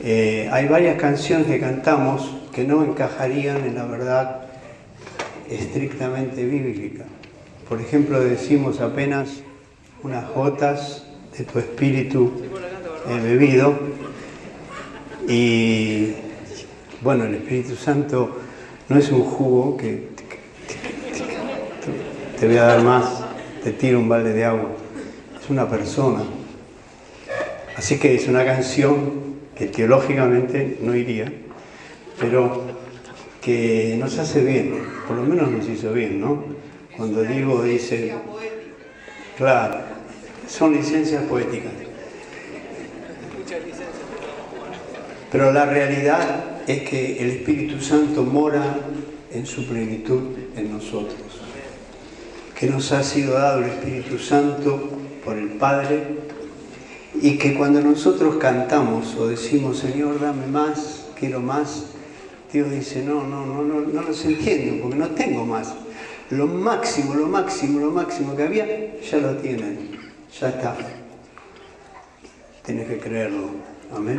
Hay varias canciones que cantamos que no encajarían en la verdad estrictamente bíblica. Por ejemplo, decimos apenas unas gotas de tu espíritu he bebido, y bueno, el Espíritu Santo no es un jugo que te voy a dar más, te tiro un balde de agua, es una persona. Así que es una canción que teológicamente no iría, pero que nos hace bien, por lo menos nos hizo bien, ¿no? Cuando digo, dice, claro, son licencias poéticas. Pero la realidad es que el Espíritu Santo mora en su plenitud en nosotros. Que nos ha sido dado el Espíritu Santo por el Padre, y que cuando nosotros cantamos o decimos, Señor, dame más, quiero más, Dios dice, no los entiendo, porque no tengo más. Lo máximo que había, ya lo tienen, ya está. Tenés que creerlo, amén.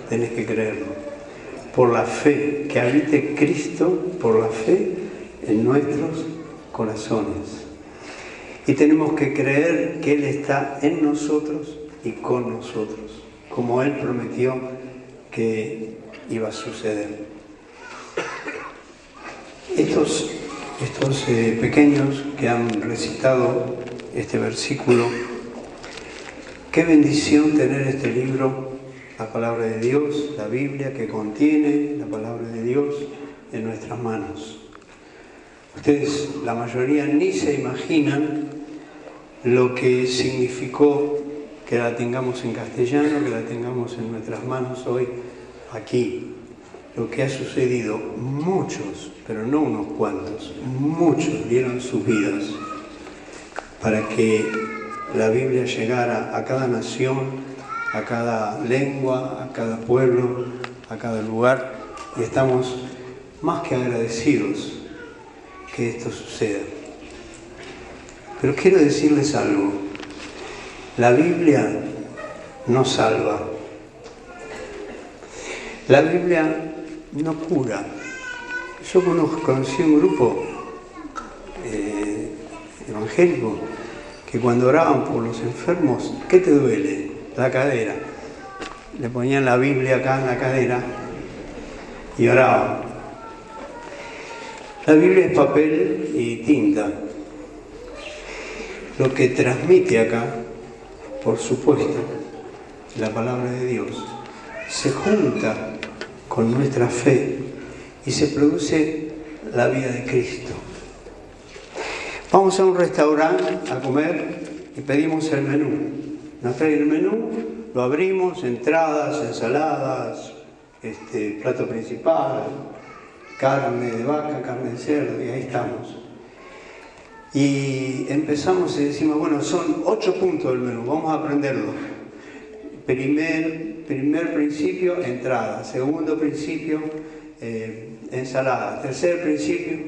Tenés que creerlo. Por la fe, que habite Cristo, por la fe en nuestros corazones. Y tenemos que creer que Él está en nosotros y con nosotros, como Él prometió que iba a suceder. Estos pequeños que han recitado este versículo, qué bendición tener este libro, la palabra de Dios, la Biblia que contiene la palabra de Dios en nuestras manos. Ustedes, la mayoría, ni se imaginan lo que significó que la tengamos en castellano, que la tengamos en nuestras manos hoy, aquí. Lo que ha sucedido, muchos, pero no unos cuantos, muchos dieron sus vidas para que la Biblia llegara a cada nación, a cada lengua, a cada pueblo, a cada lugar, y estamos más que agradecidos que esto suceda. Pero quiero decirles algo, la Biblia no salva, la Biblia no cura. Yo conocí un grupo evangélico que cuando oraban por los enfermos, ¿qué te duele? La cadera. Le ponían la Biblia acá en la cadera y oraban. La Biblia es papel y tinta. Lo que transmite acá, por supuesto, la palabra de Dios, se junta con nuestra fe y se produce la vida de Cristo. Vamos a un restaurante a comer y pedimos el menú. Nos trae el menú, lo abrimos, entradas, ensaladas, plato principal, carne de vaca, carne de cerdo, y ahí estamos. Y empezamos y decimos, bueno, son 8 puntos del menú, vamos a aprenderlo. Primer principio, entrada. Segundo principio, ensalada. Tercer principio.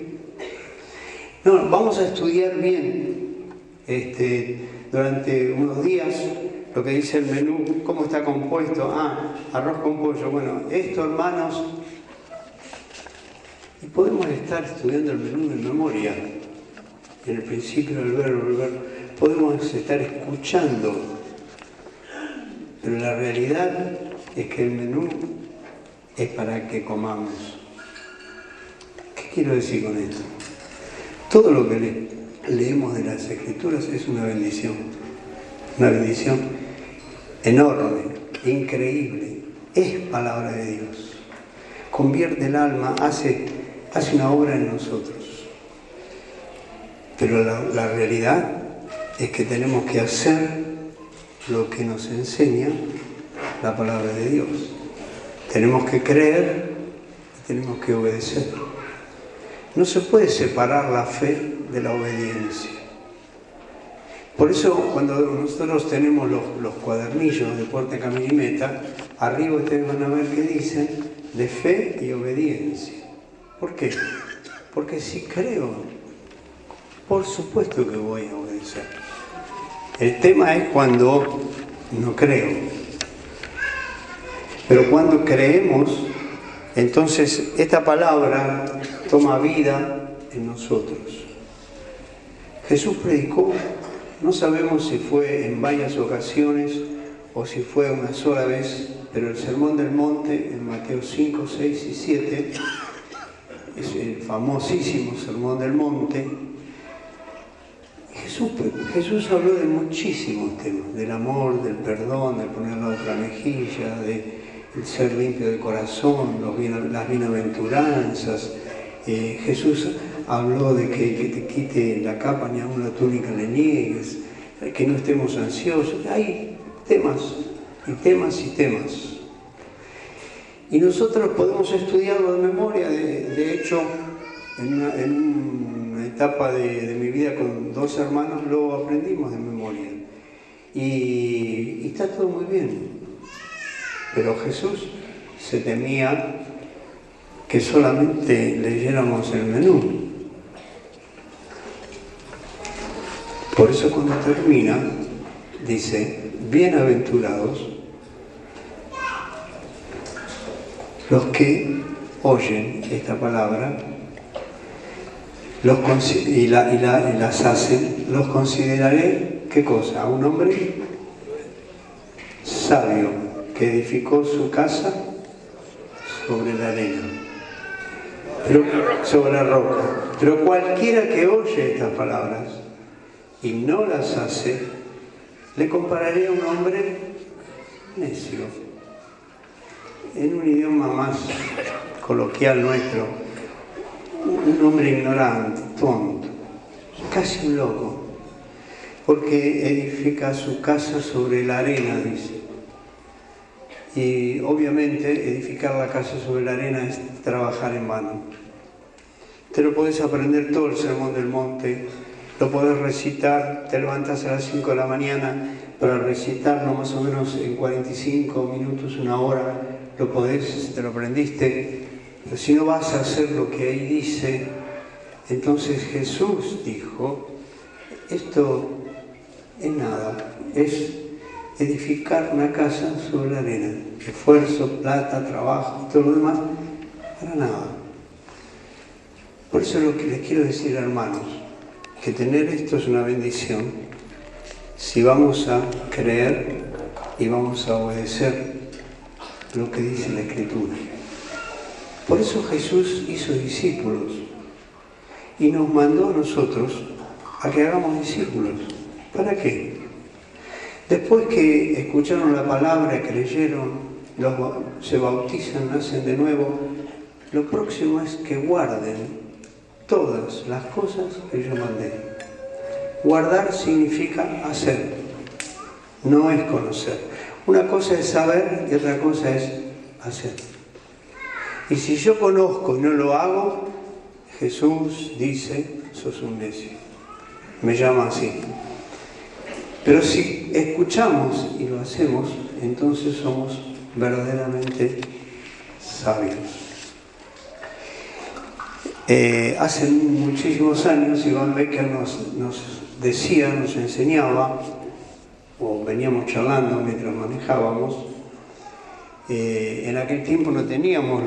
No, vamos a estudiar bien durante unos días lo que dice el menú, cómo está compuesto. Arroz con pollo. Bueno, esto, hermanos. Y podemos estar estudiando el menú de memoria. En el principio del verbo. Podemos estar escuchando. Pero la realidad es que el menú es para que comamos. ¿Qué quiero decir con esto? Todo lo que leemos de las Escrituras es una bendición enorme, increíble. Es palabra de Dios. Convierte el alma, hace una obra en nosotros. Pero la realidad es que tenemos que hacer lo que nos enseña la palabra de Dios. Tenemos que creer y tenemos que obedecer. No se puede separar la fe de la obediencia. Por eso, cuando nosotros tenemos los cuadernillos de Puerta, Camino y Meta, arriba ustedes van a ver que dicen de fe y obediencia. ¿Por qué? Porque si creo, por supuesto que voy a obedecer. El tema es cuando no creo. Pero cuando creemos, entonces esta palabra toma vida en nosotros. Jesús predicó, no sabemos si fue en varias ocasiones o si fue una sola vez, pero el Sermón del Monte en Mateo 5, 6 y 7 es el famosísimo Sermón del Monte. Jesús habló de muchísimos temas, del amor, del perdón, de poner la otra mejilla, de ser limpio de corazón, las bienaventuranzas. Jesús habló de que te quite la capa ni aun la túnica le niegues, que no estemos ansiosos. Hay temas y temas y temas. Y nosotros podemos estudiarlo de memoria. De hecho, en una etapa de mi vida con 2 hermanos lo aprendimos de memoria. Y está todo muy bien. Pero Jesús se temía que solamente leyéramos el menú. Por eso cuando termina, dice, bienaventurados los que oyen esta palabra y las hacen, los consideraré, ¿qué cosa? A un hombre sabio que edificó su casa sobre la arena, sobre la roca. Pero cualquiera que oye estas palabras y no las hace, le compararé a un hombre necio. En un idioma más coloquial nuestro, un hombre ignorante, tonto, casi un loco, porque edifica su casa sobre la arena, dice. Y obviamente edificar la casa sobre la arena es trabajar en vano. Te lo podés aprender todo el Sermón del Monte, lo podés recitar, te levantas a las 5 de la mañana para recitarlo más o menos en 45 minutos, 1 hora, lo podés, te lo aprendiste. Pero si no vas a hacer lo que ahí dice, entonces Jesús dijo, esto es nada, es edificar una casa sobre la arena. Esfuerzo, plata, trabajo y todo lo demás, para nada. Por eso lo que les quiero decir, hermanos, que tener esto es una bendición si vamos a creer y vamos a obedecer lo que dice la Escritura. Por eso Jesús hizo discípulos y nos mandó a nosotros a que hagamos discípulos. ¿Para qué? Después que escucharon la palabra, creyeron, se bautizan, nacen de nuevo, lo próximo es que guarden todas las cosas que yo mandé. Guardar significa hacer, no es conocer. Una cosa es saber y otra cosa es hacer. Y si yo conozco y no lo hago, Jesús dice, sos un necio. Me llama así. Pero si escuchamos y lo hacemos, entonces somos verdaderamente sabios. Hace muchísimos años Iván Becker nos decía, nos enseñaba, o veníamos charlando mientras manejábamos. En aquel tiempo no teníamos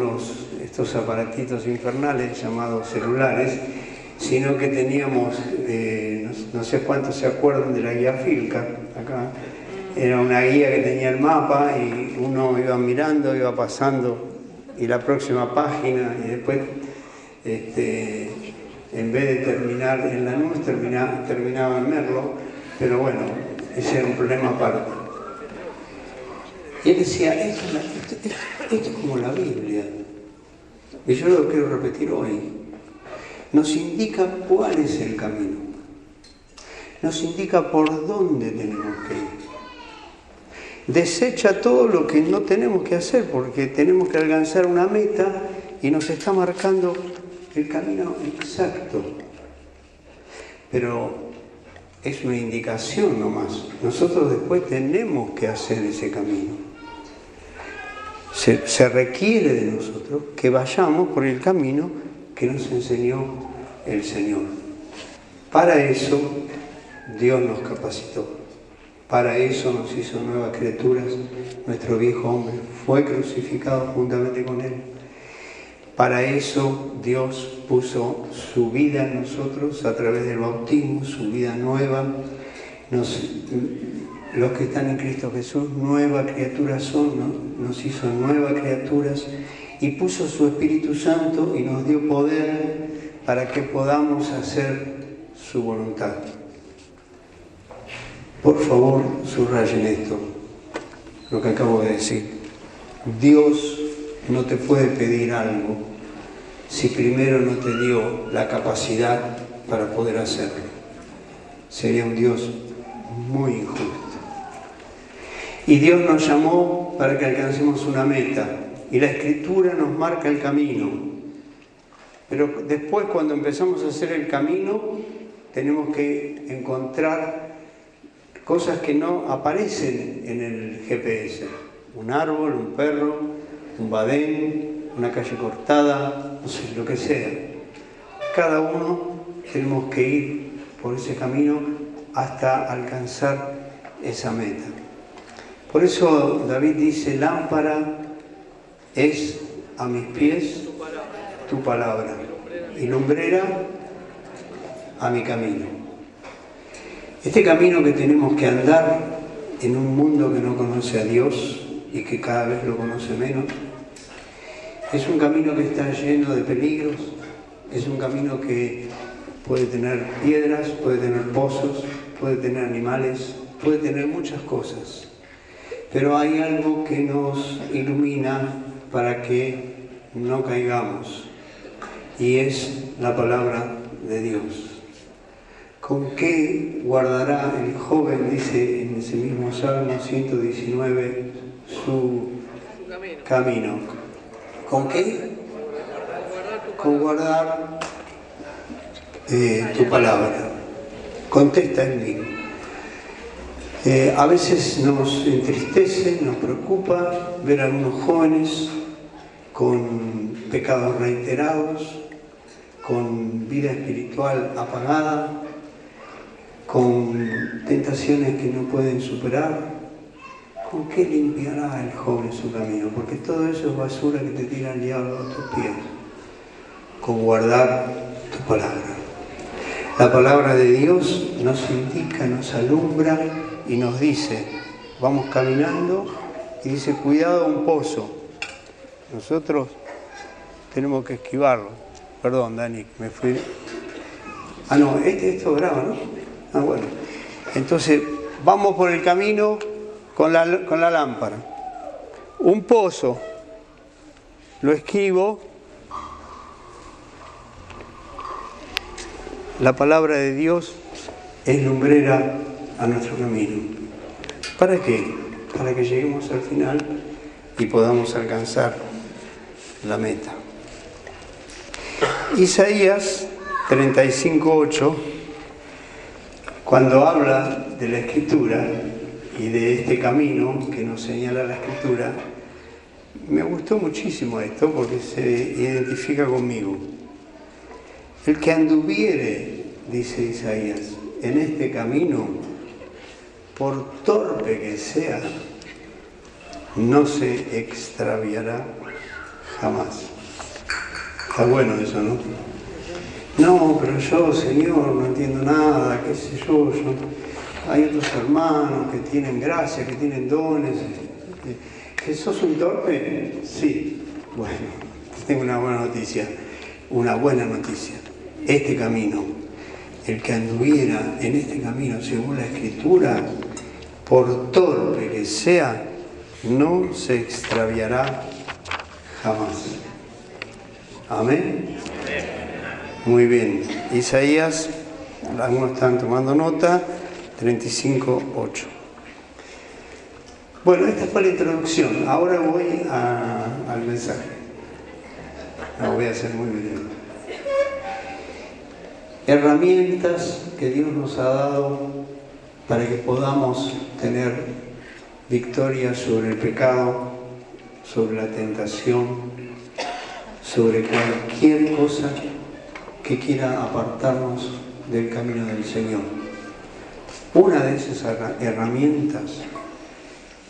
estos aparatitos infernales llamados celulares, sino que teníamos, no sé cuántos se acuerdan de la guía Filca, acá. Era una guía que tenía el mapa y uno iba mirando, iba pasando, y la próxima página, y después, en vez de terminar en Lanús, terminaba en Merlo, pero bueno, ese era un problema aparte. Y él decía, esto es como la Biblia, y yo lo quiero repetir hoy. Nos indica cuál es el camino, nos indica por dónde tenemos que ir. Desecha todo lo que no tenemos que hacer porque tenemos que alcanzar una meta y nos está marcando el camino exacto. Pero es una indicación nomás. Nosotros después tenemos que hacer ese camino. Se requiere de nosotros que vayamos por el camino que nos enseñó el Señor. Para eso Dios nos capacitó. Para eso nos hizo nuevas criaturas. Nuestro viejo hombre fue crucificado juntamente con Él. Para eso Dios puso su vida en nosotros a través del bautismo, su vida nueva. Los que están en Cristo Jesús, nueva criatura son, ¿no? Nos hizo nuevas criaturas y puso su Espíritu Santo y nos dio poder para que podamos hacer su voluntad. Por favor, subrayen esto, lo que acabo de decir. Dios no te puede pedir algo si primero no te dio la capacidad para poder hacerlo. Sería un Dios muy injusto. Y Dios nos llamó para que alcancemos una meta. Y la Escritura nos marca el camino. Pero después, cuando empezamos a hacer el camino, tenemos que encontrar cosas que no aparecen en el GPS. Un árbol, un perro, un badén, una calle cortada, no sé, lo que sea. Cada uno tenemos que ir por ese camino hasta alcanzar esa meta. Por eso David dice, lámpara es a mis pies tu palabra y lumbrera a mi camino. Este camino que tenemos que andar en un mundo que no conoce a Dios y que cada vez lo conoce menos, es un camino que está lleno de peligros, es un camino que puede tener piedras, puede tener pozos, puede tener animales, puede tener muchas cosas. Pero hay algo que nos ilumina para que no caigamos, y es la palabra de Dios. ¿Con qué guardará el joven, dice en ese mismo Salmo 119, su camino? ¿Con qué? Con guardar tu palabra. Contesta él mismo. A veces nos entristece, nos preocupa ver a algunos jóvenes con pecados reiterados, con vida espiritual apagada, con tentaciones que no pueden superar. ¿Con qué limpiará el joven su camino? Porque todo eso es basura que te tira el diablo a tus pies. Con guardar tu palabra. La palabra de Dios nos indica, nos alumbra y nos dice, vamos caminando y dice, cuidado un pozo. Nosotros tenemos que esquivarlo. Perdón, Dani, me fui. Ah, no, esto graba, ¿no? Ah, bueno. Entonces, vamos por el camino con la lámpara. Un pozo, lo esquivo. La palabra de Dios es lumbrera a nuestro camino. ¿Para qué? Para que lleguemos al final y podamos alcanzar la meta. Isaías 35:8, cuando habla de la Escritura y de este camino que nos señala la Escritura, me gustó muchísimo esto porque se identifica conmigo. El que anduviere, dice Isaías, en este camino, por torpe que sea, no se extraviará jamás. Está bueno eso, ¿no? No, pero yo, Señor, no entiendo nada, qué sé yo. Hay otros hermanos que tienen gracia, que tienen dones. ¿Que sos un torpe? Sí. Bueno, tengo una buena noticia. Una buena noticia. Este camino, el que anduviera en este camino según la Escritura, por torpe que sea, no se extraviará jamás. Amén. Muy bien. Isaías, algunos están tomando nota, 35:8. Bueno, esta fue la introducción. Ahora voy al mensaje. Lo voy a hacer muy bien. Herramientas que Dios nos ha dado para que podamos tener victoria sobre el pecado, sobre la tentación, sobre cualquier cosa que quiera apartarnos del camino del Señor. Una de esas herramientas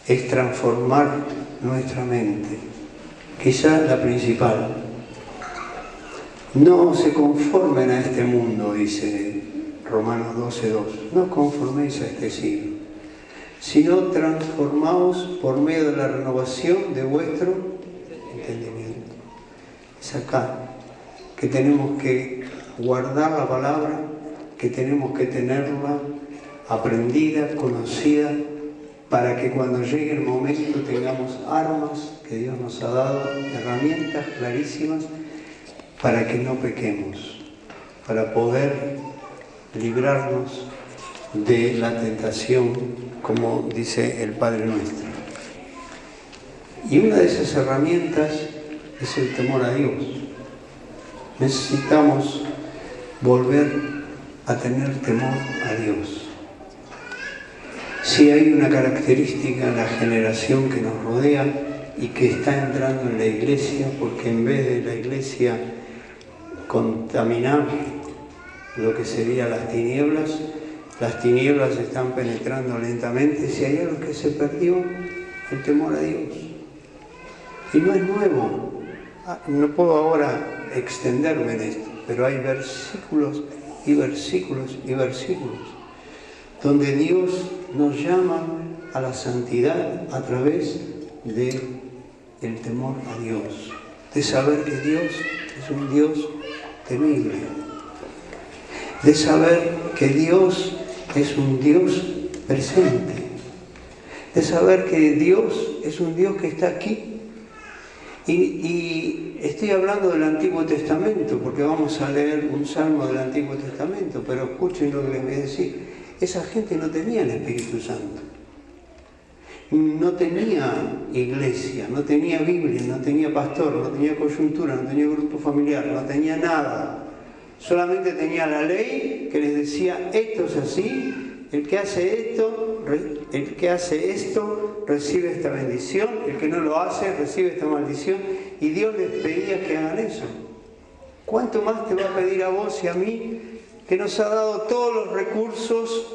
es transformar nuestra mente, quizás la principal. No se conformen a este mundo, dice Romanos 12:2. No os conforméis a este siglo, sino transformaos por medio de la renovación de vuestro entendimiento. Es acá que tenemos que guardar la palabra, que tenemos que tenerla aprendida, conocida, para que cuando llegue el momento tengamos armas que Dios nos ha dado, herramientas clarísimas para que no pequemos, para poder librarnos de la tentación, como dice el Padre Nuestro. Y una de esas herramientas es el temor a Dios. Necesitamos volver a tener temor a Dios. Si hay una característica en la generación que nos rodea y que está entrando en la iglesia, porque en vez de la iglesia contaminar lo que serían las tinieblas están penetrando lentamente. Si hay algo que se perdió, el temor a Dios. Y no es nuevo. No puedo ahora extenderme en esto, pero hay versículos y versículos y versículos donde Dios nos llama a la santidad a través del temor a Dios, de saber que Dios es un Dios temible, de saber que Dios es un Dios presente, de saber que Dios es un Dios que está aquí. Y estoy hablando del Antiguo Testamento, porque vamos a leer un salmo del Antiguo Testamento, pero escuchen lo que les voy a decir. Esa gente no tenía el Espíritu Santo, no tenía iglesia, no tenía Biblia, no tenía pastor, no tenía coyuntura, no tenía grupo familiar, no tenía nada. Solamente tenía la ley que les decía, esto es así, el que hace esto recibe esta bendición, el que no lo hace recibe esta maldición, y Dios les pedía que hagan eso. ¿Cuánto más te va a pedir a vos y a mí, que nos ha dado todos los recursos,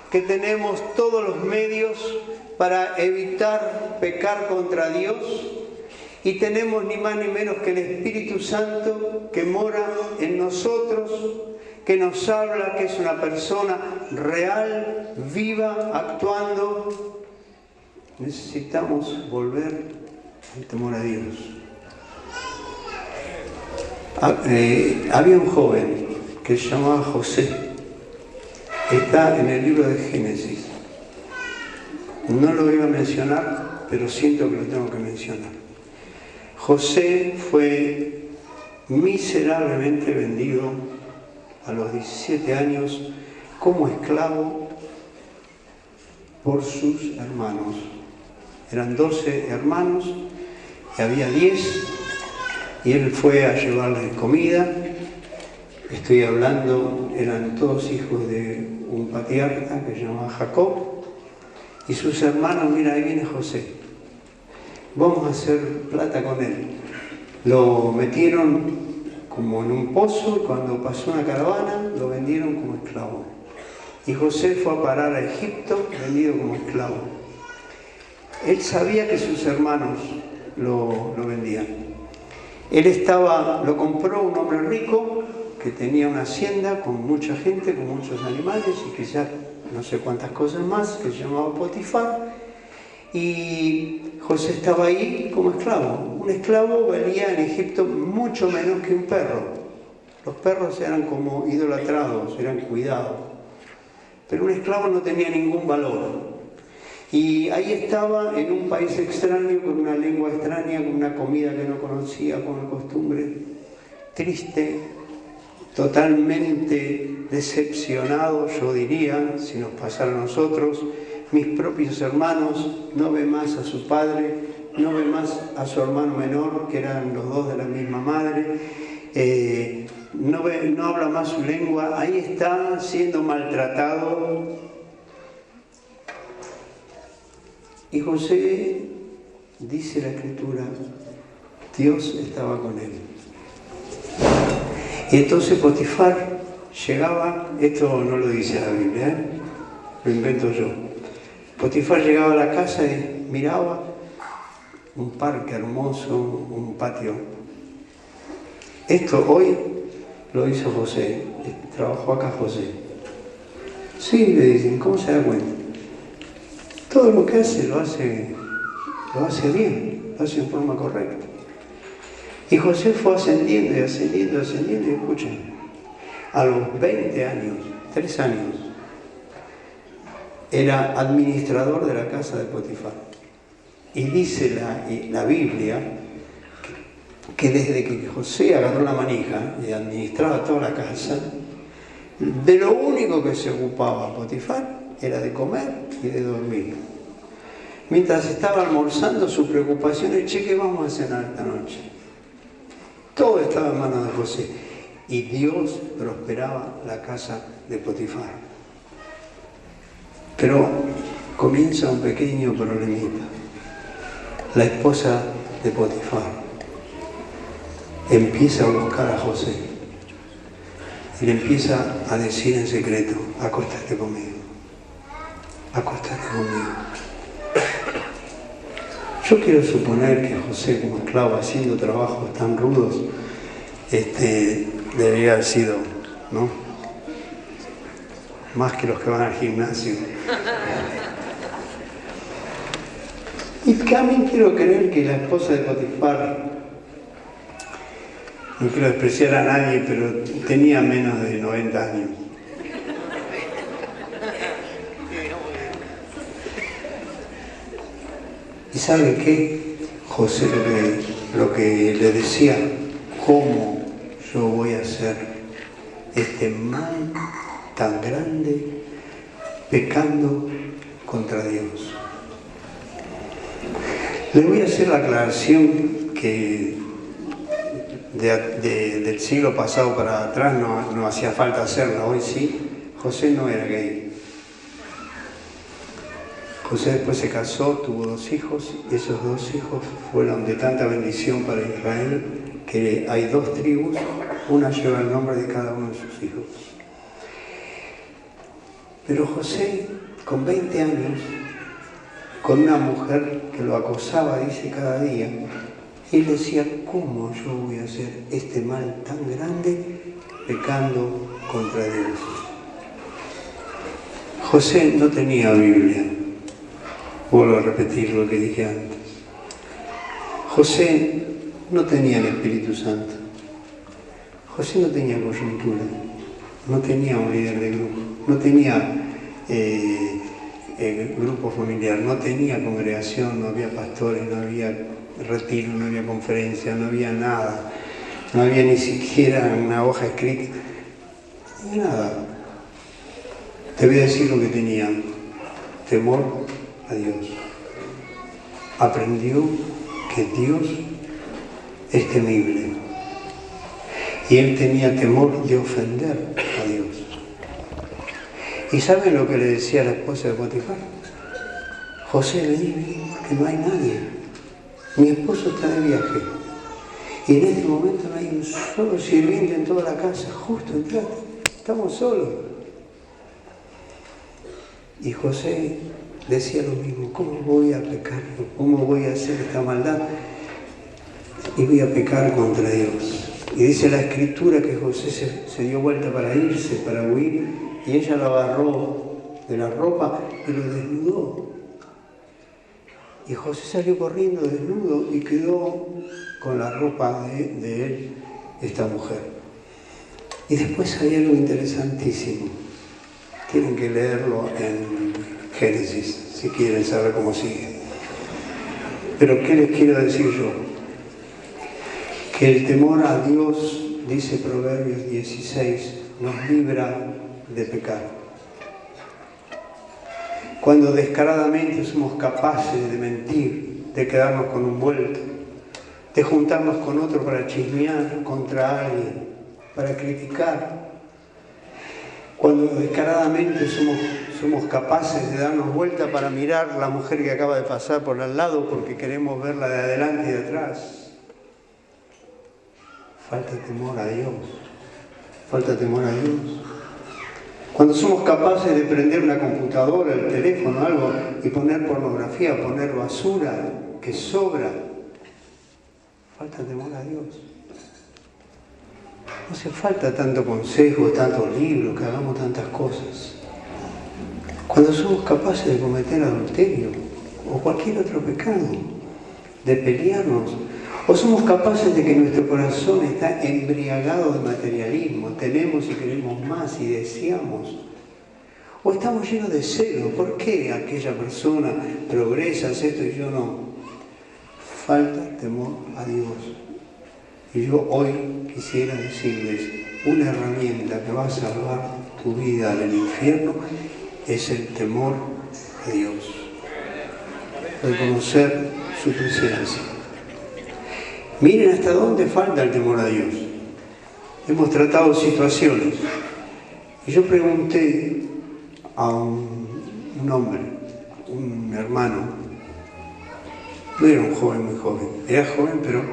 que tenemos todos los medios para evitar pecar contra Dios? Y tenemos ni más ni menos que el Espíritu Santo que mora en nosotros, que nos habla, que es una persona real, viva, actuando. Necesitamos volver al temor a Dios. Había un joven que se llamaba José. Está en el libro de Génesis. No lo iba a mencionar, pero siento que lo tengo que mencionar. José fue miserablemente vendido a los 17 años como esclavo por sus hermanos. Eran 12 hermanos y había 10, y él fue a llevarles comida. Estoy hablando, eran todos hijos de un patriarca que se llamaba Jacob, y sus hermanos, mira, ahí viene José, vamos a hacer plata con él. Lo metieron como en un pozo, y cuando pasó una caravana lo vendieron como esclavo. Y José fue a parar a Egipto vendido como esclavo. Él sabía que sus hermanos lo vendían. Lo compró un hombre rico que tenía una hacienda con mucha gente, con muchos animales y quizás no sé cuántas cosas más, que se llamaba Potifar. Y José estaba ahí como esclavo. Un esclavo valía en Egipto mucho menos que un perro. Los perros eran como idolatrados, eran cuidados. Pero un esclavo no tenía ningún valor. Y ahí estaba en un país extraño, con una lengua extraña, con una comida que no conocía, con una costumbre triste, totalmente decepcionado, yo diría, si nos pasara a nosotros. Mis propios hermanos, no ve más a su padre, no ve más a su hermano menor, que eran los dos de la misma madre, no habla más su lengua, ahí está siendo maltratado. Y José, dice la Escritura, Dios estaba con él. Y entonces Potifar llegaba, esto no lo dice la Biblia, lo invento yo. Potifar llegaba a la casa y miraba un parque hermoso, un patio. Esto hoy lo hizo José, trabajó acá José. Sí, le dicen, ¿cómo se da cuenta? Todo lo que hace lo hace bien, lo hace en forma correcta. Y José fue ascendiendo y ascendiendo y ascendiendo, y escuchen, a los 20 años, 3 años, era administrador de la casa de Potifar. Y dice la Biblia que desde que José agarró la manija y administraba toda la casa, de lo único que se ocupaba Potifar era de comer y de dormir. Mientras estaba almorzando, su preocupación es, ¿qué vamos a cenar esta noche? Todo estaba en manos de José. Y Dios prosperaba la casa de Potifar. Pero comienza un pequeño problemita. La esposa de Potifar empieza a buscar a José y le empieza a decir en secreto, acóstate conmigo, acóstate conmigo. Yo quiero suponer que José, como esclavo, haciendo trabajos tan rudos, debería haber sido, ¿no?, más que los que van al gimnasio. Y también quiero creer que la esposa de Potifar, no quiero despreciar a nadie, pero tenía menos de 90 años. ¿Y saben qué? José lo que le decía, ¿cómo yo voy a hacer este mal tan grande pecando contra Dios? Les voy a hacer la aclaración que del siglo pasado para atrás no hacía falta hacerla, hoy sí. José no era gay. José después se casó, tuvo 2 hijos, y esos 2 hijos fueron de tanta bendición para Israel que hay 2 tribus, una lleva el nombre de cada uno de sus hijos. Pero José, con 20 años, con una mujer que lo acosaba, dice, cada día, él decía, ¿cómo yo voy a hacer este mal tan grande pecando contra Dios? José no tenía Biblia. Vuelvo a repetir lo que dije antes. José no tenía el Espíritu Santo. José no tenía coyuntura. No tenía un líder de grupo. No tenía grupo familiar. No tenía congregación. No había pastores. No había retiro. No había conferencia. No había nada. No había ni siquiera una hoja escrita. No había nada. Te voy a decir lo que tenía. Temor a Dios. Aprendió que Dios es temible y él tenía temor de ofender a Dios. ¿Y saben lo que le decía a la esposa de Potifar? José, vení, porque no hay nadie. Mi esposo está de viaje y en este momento no hay un solo sirviente en toda la casa. Justo entraste, estamos solos. Y José decía lo mismo, ¿cómo voy a pecar? ¿Cómo voy a hacer esta maldad? Y voy a pecar contra Dios. Y dice la Escritura que José se dio vuelta para irse, para huir, y ella lo agarró de la ropa y lo desnudó. Y José salió corriendo desnudo y quedó con la ropa de él, esta mujer. Y después hay algo interesantísimo. Tienen que leerlo en Génesis, si quieren saber cómo sigue. Pero ¿qué les quiero decir yo? Que el temor a Dios, dice Proverbios 16, nos libra de pecar. Cuando descaradamente somos capaces de mentir, de quedarnos con un vuelto, de juntarnos con otro para chismear contra alguien, para criticar. Cuando descaradamente somos capaces de darnos vuelta para mirar la mujer que acaba de pasar por al lado porque queremos verla de adelante y de atrás. Falta temor a Dios. Falta temor a Dios. Cuando somos capaces de prender una computadora, el teléfono, algo, y poner pornografía, poner basura, que sobra, falta temor a Dios. No hace falta tanto consejo, tantos libros, que hagamos tantas cosas. Cuando somos capaces de cometer adulterio o cualquier otro pecado, de pelearnos, o somos capaces de que nuestro corazón está embriagado de materialismo, tenemos y queremos más y deseamos, o estamos llenos de celo, ¿por qué aquella persona progresa, hace esto y yo no? Falta temor a Dios. Y yo hoy quisiera decirles, una herramienta que va a salvar tu vida del infierno es el temor a Dios. Reconocer su presencia. Miren hasta dónde falta el temor a Dios. Hemos tratado situaciones. Y yo pregunté a un hombre, un hermano, no era un joven muy joven, era joven pero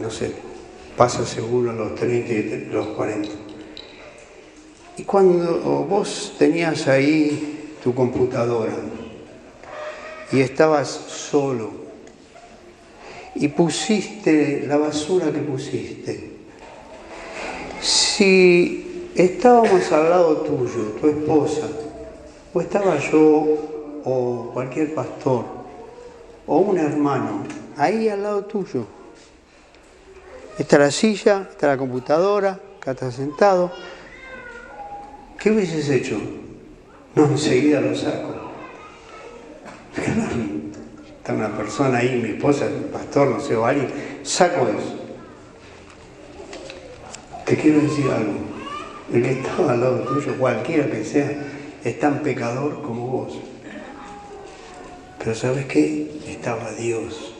no sé, pasa seguro a los 30 y los 40. Y cuando vos tenías ahí tu computadora y estabas solo y pusiste la basura que pusiste, si estábamos al lado tuyo, tu esposa, o estaba yo o cualquier pastor o un hermano ahí al lado tuyo, está la silla, está la computadora, acá estás sentado, ¿qué hubieses hecho? No, enseguida lo saco. Está una persona ahí, mi esposa, el pastor, no sé, o alguien, saco eso. Te quiero decir algo, el que estaba al lado tuyo, cualquiera que sea, es tan pecador como vos. Pero ¿sabes qué? Estaba Dios.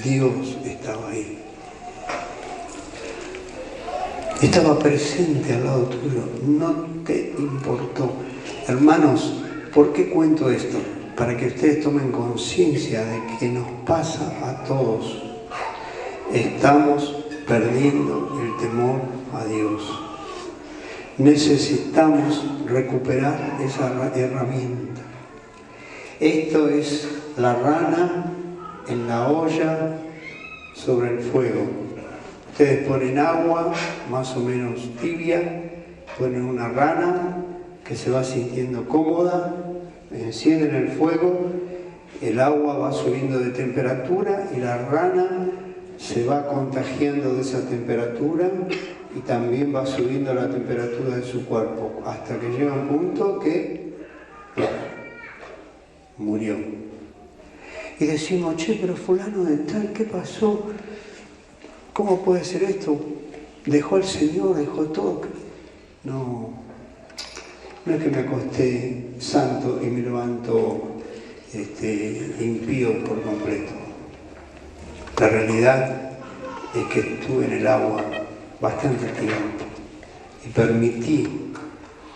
Dios estaba ahí. Estaba presente al lado tuyo, no te importó. Hermanos, ¿por qué cuento esto? Para que ustedes tomen conciencia de que nos pasa a todos. Estamos perdiendo el temor a Dios. Necesitamos recuperar esa herramienta. Esto es la rana en la olla sobre el fuego. Ustedes ponen agua más o menos tibia, ponen una rana que se va sintiendo cómoda, encienden el fuego, el agua va subiendo de temperatura y la rana se va contagiando de esa temperatura y también va subiendo la temperatura de su cuerpo hasta que llega un punto que murió. Y decimos, che, pero fulano de tal, ¿qué pasó? ¿Cómo puede ser esto? ¿Dejó al Señor? ¿Dejó todo? No es que me acosté santo y me levanto impío por completo. La realidad es que estuve en el agua bastante tiempo y permití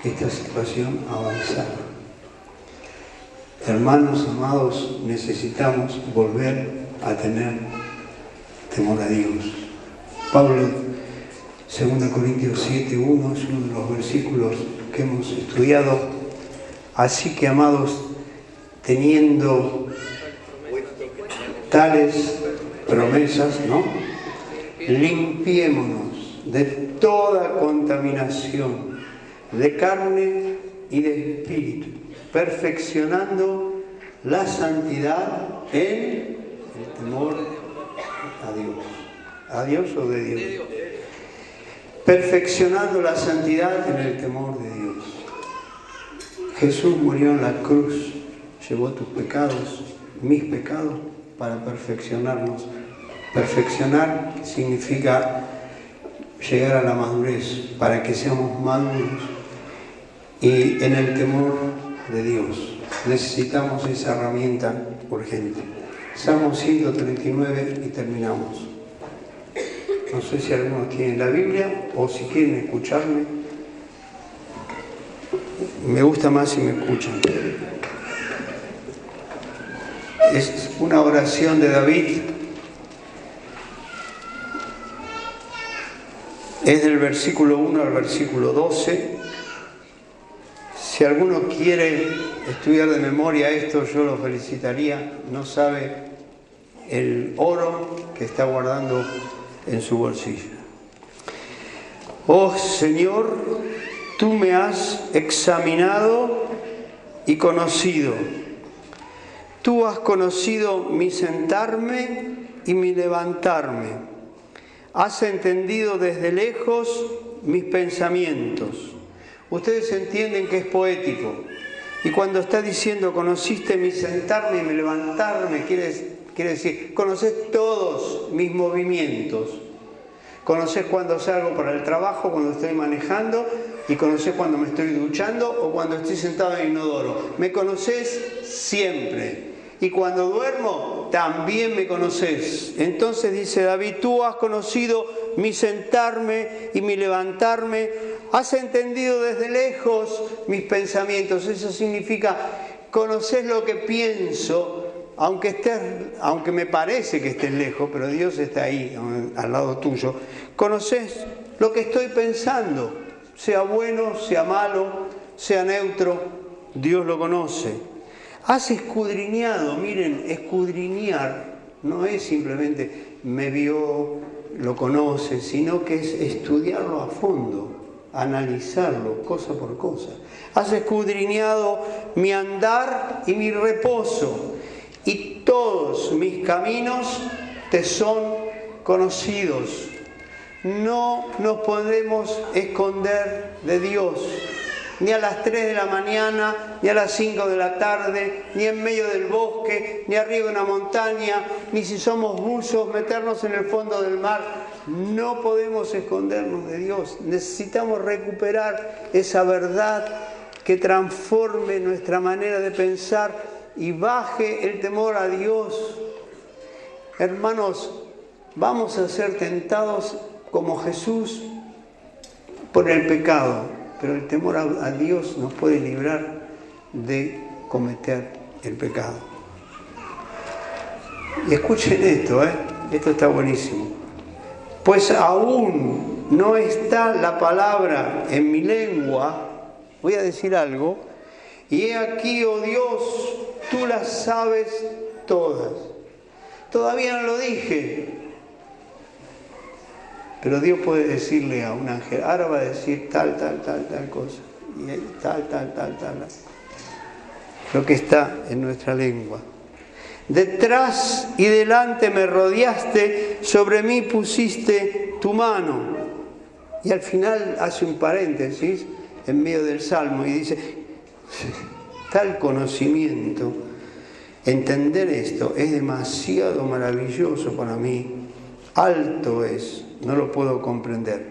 que esta situación avanzara. Hermanos amados, necesitamos volver a tener temor a Dios. Pablo, 2 Corintios 7:1, es uno de los versículos que hemos estudiado. Así que, amados, teniendo tales promesas, ¿no? Limpiémonos de toda contaminación de carne y de espíritu, perfeccionando la santidad en el temor a Dios. ¿A Dios o de Dios? Perfeccionando la santidad en el temor de Dios. Jesús murió en la cruz, llevó tus pecados, mis pecados, para perfeccionarnos. Perfeccionar significa llegar a la madurez, para que seamos maduros y en el temor de Dios. Necesitamos esa herramienta urgente. Salmo 139 y terminamos. No sé si algunos tienen la Biblia o si quieren escucharme. Me gusta más si me escuchan. Es una oración de David. Es del versículo 1 al versículo 12. Si alguno quiere estudiar de memoria esto, yo lo felicitaría. No sabe el oro que está guardando en su bolsillo. Oh Señor, tú me has examinado y conocido. Tú has conocido mi sentarme y mi levantarme. Has entendido desde lejos mis pensamientos. Ustedes entienden que es poético. Y cuando está diciendo, conociste mi sentarme y mi levantarme, quiere decir, conoces todos mis movimientos. Conoces cuando salgo para el trabajo, cuando estoy manejando, y conoces cuando me estoy duchando o cuando estoy sentado en el inodoro. Me conoces siempre. Y cuando duermo, también me conoces. Entonces dice David, tú has conocido mi sentarme y mi levantarme. Has entendido desde lejos mis pensamientos. Eso significa, conoces lo que pienso, aunque me parece que estés lejos, pero Dios está ahí, al lado tuyo. Conoces lo que estoy pensando, sea bueno, sea malo, sea neutro, Dios lo conoce. Has escudriñado, miren, escudriñar no es simplemente me vio, lo conoce, sino que es estudiarlo a fondo, analizarlo cosa por cosa. Has escudriñado mi andar y mi reposo, y todos mis caminos te son conocidos. No nos podemos esconder de Dios, ni a las 3 de la mañana, ni a las 5 de la tarde, ni en medio del bosque, ni arriba de una montaña, ni si somos buzos, meternos en el fondo del mar. No podemos escondernos de Dios. Necesitamos recuperar esa verdad que transforme nuestra manera de pensar y baje el temor a Dios. Hermanos, vamos a ser tentados como Jesús por el pecado. Pero el temor a Dios nos puede librar de cometer el pecado. Y escuchen esto, esto está buenísimo. Pues aún no está la palabra en mi lengua, voy a decir algo, y he aquí, oh Dios, tú las sabes todas. Todavía no lo dije. Pero Dios puede decirle a un ángel, ahora va a decir tal cosa, y tal. Lo que está en nuestra lengua. Detrás y delante me rodeaste, sobre mí pusiste tu mano. Y al final hace un paréntesis en medio del Salmo y dice, tal conocimiento, entender esto es demasiado maravilloso para mí, alto es. No lo puedo comprender.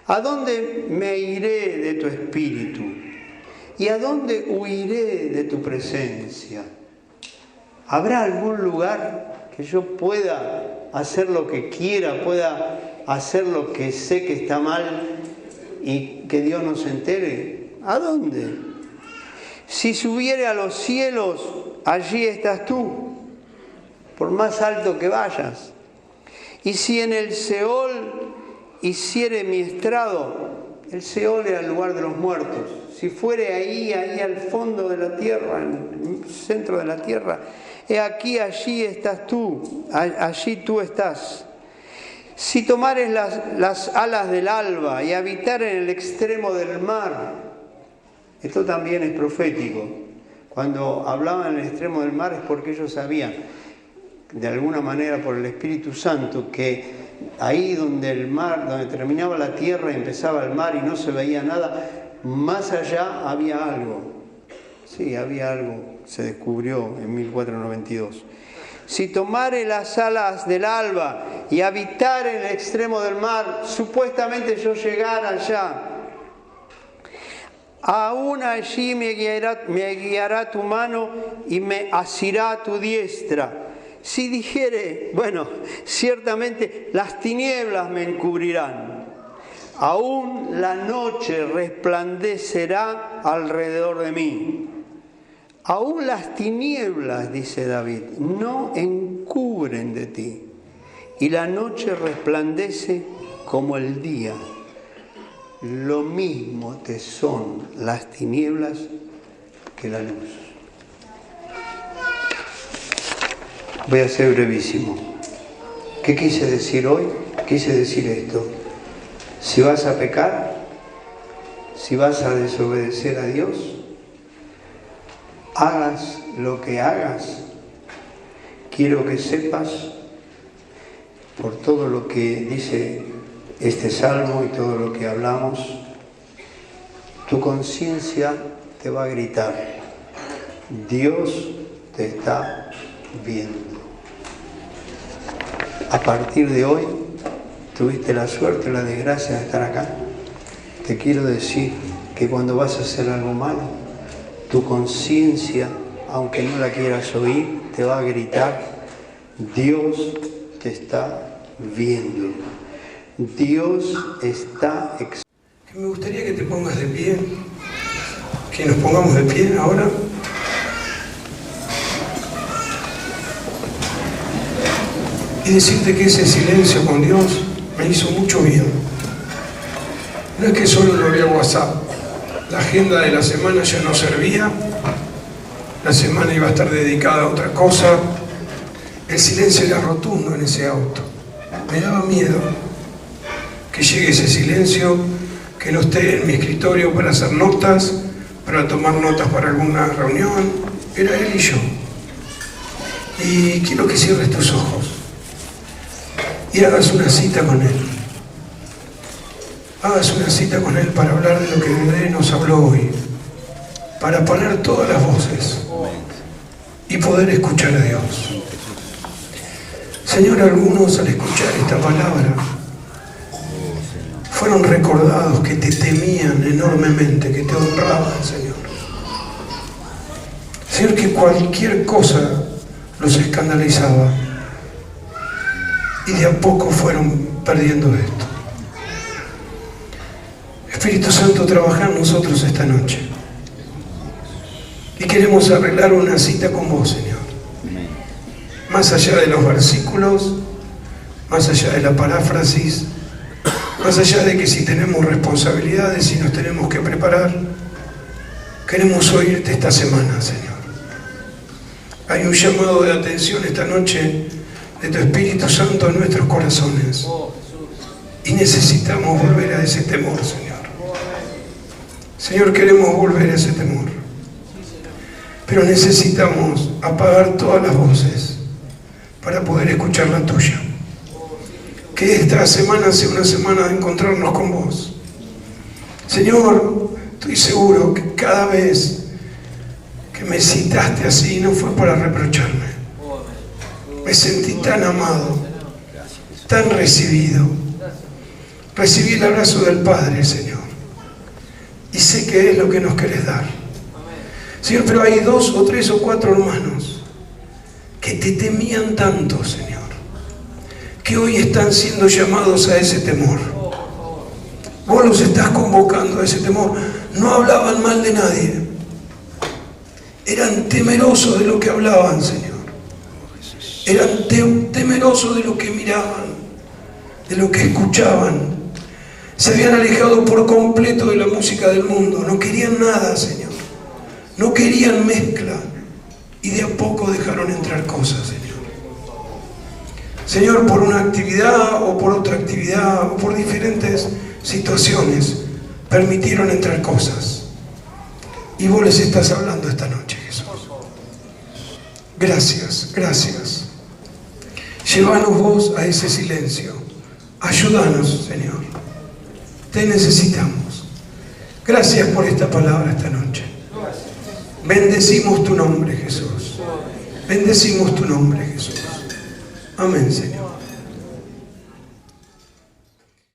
¿A dónde me iré de tu espíritu? ¿Y a dónde huiré de tu presencia? ¿Habrá algún lugar que yo pueda hacer lo que quiera, pueda hacer lo que sé que está mal y que Dios no se entere? ¿A dónde? Si subiere a los cielos, allí estás tú, por más alto que vayas. Y si en el Seol hiciere mi estrado, el Seol era el lugar de los muertos, si fuere ahí al fondo de la tierra, en el centro de la tierra, he aquí, allí estás tú, allí tú estás. Si tomares las alas del alba y habitar en el extremo del mar, esto también es profético. Cuando hablaban en el extremo del mar es porque ellos sabían, de alguna manera por el Espíritu Santo, que ahí donde el mar, donde terminaba la tierra y empezaba el mar y no se veía nada, más allá había algo. Sí, había algo, se descubrió en 1492. Si tomare las alas del alba y habitar en el extremo del mar, supuestamente yo llegara allá, aún allí me guiará tu mano y me asirá tu diestra. Si dijere, bueno, ciertamente las tinieblas me encubrirán, aún la noche resplandecerá alrededor de mí. Aún las tinieblas, dice David, no encubren de ti, y la noche resplandece como el día. lo mismo te son las tinieblas que la luz. Voy a ser brevísimo. ¿Qué quise decir hoy? Quise decir esto. Si vas a pecar, si vas a desobedecer a Dios, hagas lo que hagas, quiero que sepas, por todo lo que dice este salmo y todo lo que hablamos, tu conciencia te va a gritar: Dios te está viendo. A partir de hoy, tuviste la suerte o la desgracia de estar acá. Te quiero decir que cuando vas a hacer algo malo, tu conciencia, aunque no la quieras oír, te va a gritar: Dios te está viendo. Dios está... Me gustaría que te pongas de pie, que nos pongamos de pie ahora. Y decirte que ese silencio con Dios me hizo mucho bien. No es que solo no había WhatsApp, la agenda de la semana ya no servía, la semana iba a estar dedicada a otra cosa. El silencio era rotundo en ese auto. Me daba miedo que llegue ese silencio, que no esté en mi escritorio para hacer notas, para tomar notas para alguna reunión. Era él y yo. Y quiero que cierres tus ojos y hagas una cita con él. Hagas una cita con él para hablar de lo que Andrés nos habló hoy, para poner todas las voces y poder escuchar a Dios. Señor, algunos al escuchar esta palabra fueron recordados que te temían enormemente, que te honraban, Señor. Señor, que cualquier cosa los escandalizaba y de a poco fueron perdiendo esto. Espíritu Santo, trabaja en nosotros esta noche y queremos arreglar una cita con vos, Señor. Más allá de los versículos, más allá de la paráfrasis, más allá de que si tenemos responsabilidades y nos tenemos que preparar, queremos oírte esta semana, Señor. Hay un llamado de atención esta noche de tu Espíritu Santo en nuestros corazones y necesitamos volver a ese temor, Señor. Señor, queremos volver a ese temor, pero necesitamos apagar todas las voces para poder escuchar la tuya. Que esta semana sea una semana de encontrarnos con vos. Señor, estoy seguro que cada vez que me citaste así no fue para reprocharme. Me sentí tan amado, tan recibido. Recibí el abrazo del Padre, Señor. Y sé que es lo que nos querés dar. Señor, pero hay 2 o 3 o 4 hermanos que te temían tanto, Señor, que hoy están siendo llamados a ese temor. Vos los estás convocando a ese temor. No hablaban mal de nadie. Eran temerosos de lo que hablaban, Señor. Eran temerosos de lo que miraban, de lo que escuchaban. Se habían alejado por completo de la música del mundo. No querían nada, Señor. No querían mezcla. Y de a poco dejaron entrar cosas, Señor. Señor, por una actividad o por otra actividad o por diferentes situaciones, permitieron entrar cosas. Y vos les estás hablando esta noche, Jesús. Gracias, gracias. Llévanos vos a ese silencio. Ayúdanos, Señor. Te necesitamos. Gracias por esta palabra esta noche. Bendecimos tu nombre, Jesús. Bendecimos tu nombre, Jesús. Amén, Señor.